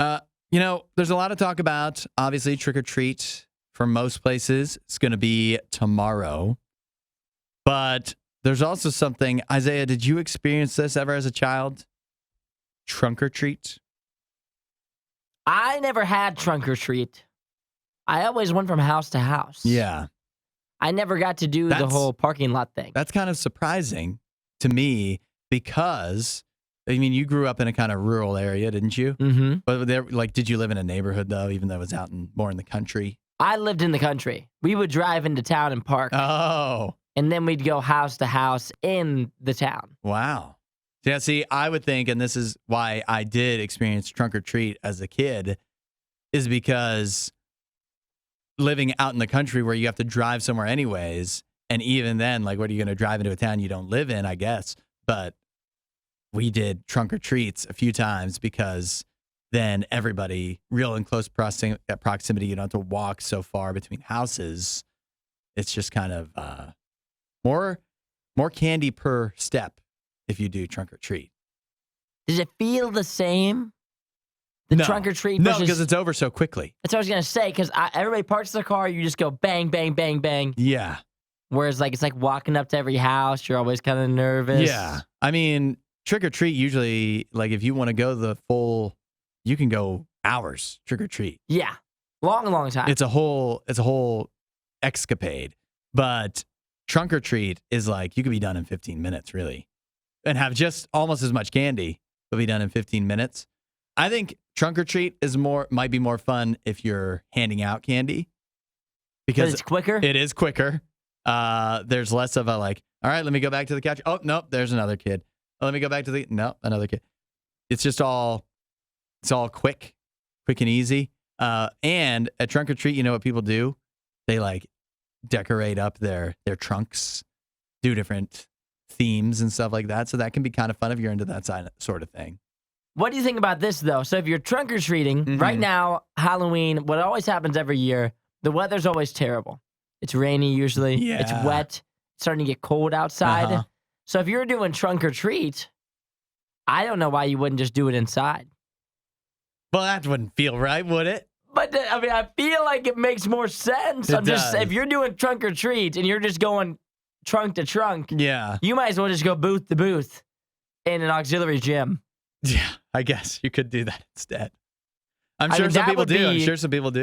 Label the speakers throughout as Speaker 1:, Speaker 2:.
Speaker 1: Uh, there's a lot of talk about, obviously, trick or treat for most places. It's going to be tomorrow. But there's also something, Isaiah, did you experience this ever as a child? Trunk or treat?
Speaker 2: I never had trunk or treat. I always went from house to house.
Speaker 1: Yeah.
Speaker 2: I never got to do the whole parking lot thing.
Speaker 1: That's kind of surprising to me because, you grew up in a kind of rural area, didn't you?
Speaker 2: Mm-hmm.
Speaker 1: But did you live in a neighborhood, though, even though it was out more in the country?
Speaker 2: I lived in the country. We would drive into town and park.
Speaker 1: Oh.
Speaker 2: And then we'd go house to house in the town.
Speaker 1: Wow. Yeah, see, I would think, and this is why I did experience trunk or treat as a kid, is because living out in the country where you have to drive somewhere anyways, and even then, what are you going to drive into a town you don't live in, I guess. But we did trunk or treats a few times because then everybody real in close proximity, you don't have to walk so far between houses. It's just kind of more candy per step if you do trunk or treat.
Speaker 2: Does it feel the same?
Speaker 1: No.
Speaker 2: Trunk or treat?
Speaker 1: No, because it's over so quickly.
Speaker 2: That's what I was going to say, because everybody parks their car, you just go bang, bang, bang, bang.
Speaker 1: Yeah.
Speaker 2: Whereas it's like walking up to every house, you're always kind of nervous.
Speaker 1: Yeah. Trick or treat usually, if you want to go the full, you can go hours trick or treat.
Speaker 2: Yeah. Long time.
Speaker 1: It's a whole escapade. But trunk or treat is you could be done in 15 minutes, really. And have just almost as much candy, but be done in 15 minutes. I think trunk or treat might be more fun if you're handing out candy. Because
Speaker 2: it's quicker?
Speaker 1: It is quicker. There's less of a all right, let me go back to the couch. Oh, nope, there's another kid. Oh, let me go back to another kid. It's just it's all quick and easy. And at trunk or treat, you know what people do? They decorate up their trunks, do different themes and stuff like that. So that can be kind of fun if you're into that sort of thing.
Speaker 2: What do you think about this, though? So if you're trunk or treating, right now, Halloween, what always happens every year, the weather's always terrible. It's rainy usually.
Speaker 1: Yeah.
Speaker 2: It's wet. It's starting to get cold outside.
Speaker 1: Uh-huh.
Speaker 2: So if you're doing trunk or treat, I don't know why you wouldn't just do it inside.
Speaker 1: Well, that wouldn't feel right, would it?
Speaker 2: But I feel like it makes more sense. If you're doing trunk or treat and you're just going trunk to trunk,
Speaker 1: yeah,
Speaker 2: you might as well just go booth to booth in an auxiliary gym.
Speaker 1: Yeah, I guess you could do that instead. I'm sure some people do.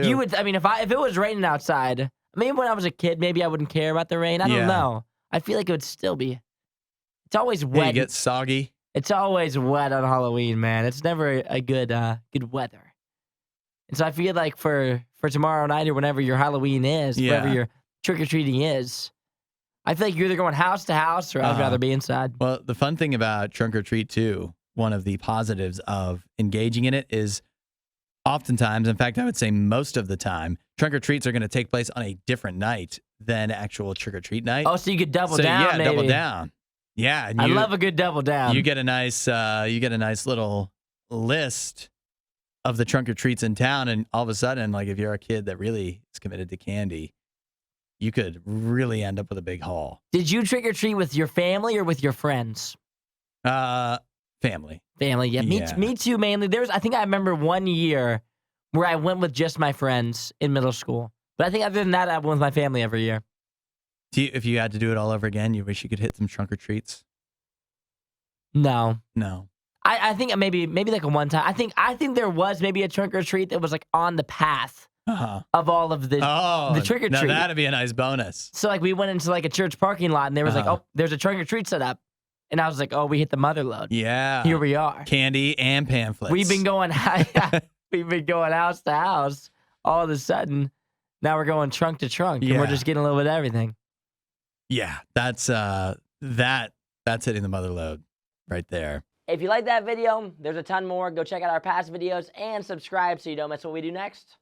Speaker 2: You would. If it was raining outside, maybe when I was a kid, maybe I wouldn't care about the rain. I don't know. I feel like it would still be. It's always wet.
Speaker 1: Yeah, you get soggy.
Speaker 2: It's always wet on Halloween, man. It's never a good weather. And so I feel like for tomorrow night or whenever your Halloween is, whenever your trick-or-treating is, I feel like you're either going house to house or I'd rather be inside.
Speaker 1: Well, the fun thing about trunk or treat, too, one of the positives of engaging in it is oftentimes, in fact, I would say most of the time, trunk or treats are going to take place on a different night than actual trick or treat night.
Speaker 2: Oh, so you could double down,
Speaker 1: yeah,
Speaker 2: maybe.
Speaker 1: double down. Yeah,
Speaker 2: I love a good double down.
Speaker 1: You get a nice little list of the trunk or treats in town, and all of a sudden, if you're a kid that really is committed to candy, you could really end up with a big haul.
Speaker 2: Did you trick or treat with your family or with your friends?
Speaker 1: Family.
Speaker 2: Family, yeah. Me too, mainly. I think I remember one year where I went with just my friends in middle school. But I think other than that, I went with my family every year.
Speaker 1: If you had to do it all over again, you wish you could hit some trunk or treats?
Speaker 2: No.
Speaker 1: I
Speaker 2: I think maybe like a one time. I think there was maybe a trunk or treat that was on the path of all of the trick or treat.
Speaker 1: Now that'd be a nice bonus.
Speaker 2: So we went into a church parking lot and there was there's a trunk or treat set up. And I was like, we hit the mother load.
Speaker 1: Yeah.
Speaker 2: Here we are.
Speaker 1: Candy and pamphlets.
Speaker 2: We've been going house to house. All of a sudden, now we're going trunk to trunk. And we're just getting a little bit of everything.
Speaker 1: Yeah, that's hitting the mother load right there.
Speaker 2: If you like that video, there's a ton more. Go check out our past videos and subscribe so you don't miss what we do next.